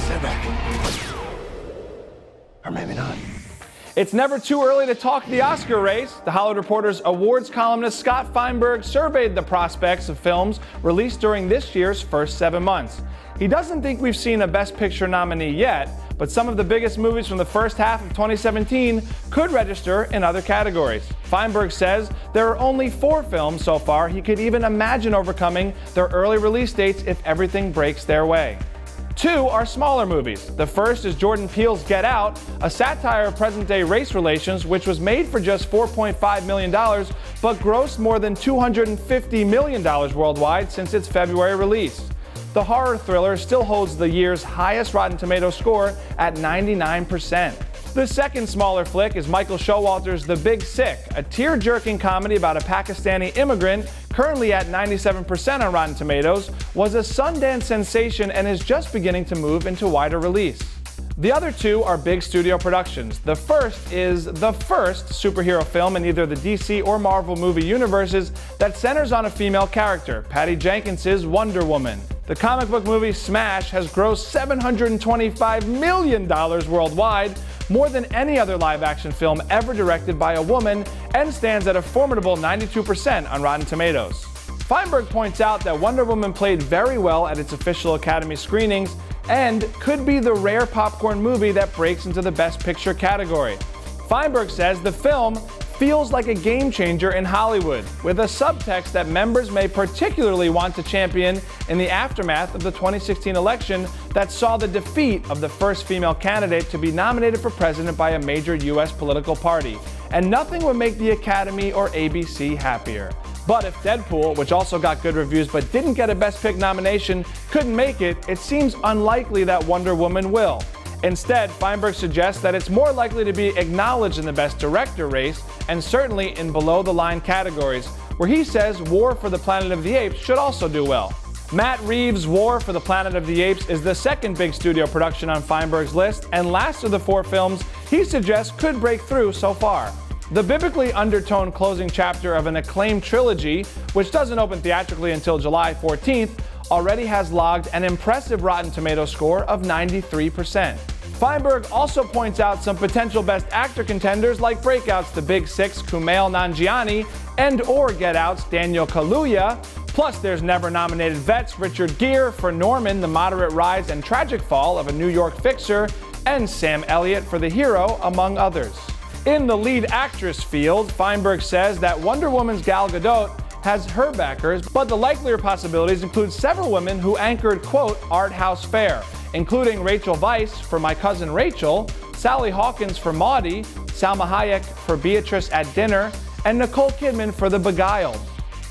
Stand back. Or maybe not. It's never too early to talk the Oscar race. The Hollywood Reporter's awards columnist Scott Feinberg surveyed the prospects of films released during this year's first 7 months. He doesn't think we've seen a Best Picture nominee yet, but some of the biggest movies from the first half of 2017 could register in other categories. Feinberg says there are only 4 films so far he could even imagine overcoming their early release dates if everything breaks their way. 2 are smaller movies. The first is Jordan Peele's Get Out, a satire of present-day race relations, which was made for just $4.5 million, but grossed more than $250 million worldwide since its February release. The horror thriller still holds the year's highest Rotten Tomatoes score at 99%. The second smaller flick is Michael Showalter's The Big Sick, a tear-jerking comedy about a Pakistani immigrant, currently at 97% on Rotten Tomatoes, was a Sundance sensation and is just beginning to move into wider release. The other 2 are big studio productions. The first is the first superhero film in either the DC or Marvel movie universes that centers on a female character, Patty Jenkins's Wonder Woman. The comic book movie Smash has grossed $725 million worldwide, more than any other live-action film ever directed by a woman, and stands at a formidable 92% on Rotten Tomatoes. Feinberg points out that Wonder Woman played very well at its official Academy screenings and could be the rare popcorn movie that breaks into the Best Picture category. Feinberg says the film feels like a game changer in Hollywood, with a subtext that members may particularly want to champion in the aftermath of the 2016 election that saw the defeat of the first female candidate to be nominated for president by a major U.S. political party. And nothing would make the Academy or ABC happier. But if Deadpool, which also got good reviews but didn't get a Best Pick nomination, couldn't make it, it seems unlikely that Wonder Woman will. Instead, Feinberg suggests that it's more likely to be acknowledged in the Best Director race, and certainly in below-the-line categories, where he says War for the Planet of the Apes should also do well. Matt Reeves' War for the Planet of the Apes is the second big studio production on Feinberg's list, and last of the 4 films he suggests could break through so far. The biblically undertoned closing chapter of an acclaimed trilogy, which doesn't open theatrically until July 14th, already has logged an impressive Rotten Tomatoes score of 93%. Feinberg also points out some potential Best Actor contenders like Breakout's The Big Sick's Kumail Nanjiani and/or Get Out's Daniel Kaluuya. Plus, there's never-nominated vets Richard Gere for Norman, the moderate rise and tragic fall of a New York fixer, and Sam Elliott for The Hero, among others. In the lead actress field, Feinberg says that Wonder Woman's Gal Gadot has her backers, but the likelier possibilities include several women who anchored, quote, art house fare, including Rachel Weisz for My Cousin Rachel, Sally Hawkins for Maudie, Salma Hayek for Beatrice at Dinner, and Nicole Kidman for The Beguiled.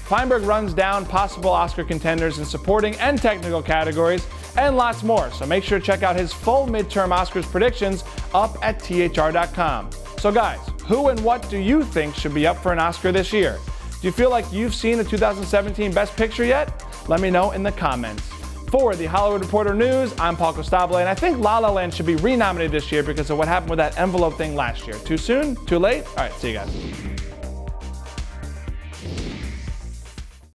Feinberg runs down possible Oscar contenders in supporting and technical categories, and lots more, so make sure to check out his full midterm Oscars predictions up at THR.com. So guys, who and what do you think should be up for an Oscar this year? Do you feel like you've seen the 2017 Best Picture yet? Let me know in the comments. For the Hollywood Reporter News, I'm Paul Costabile, and I think La La Land should be renominated this year because of what happened with that envelope thing last year. Too soon? Too late? All right, see you guys.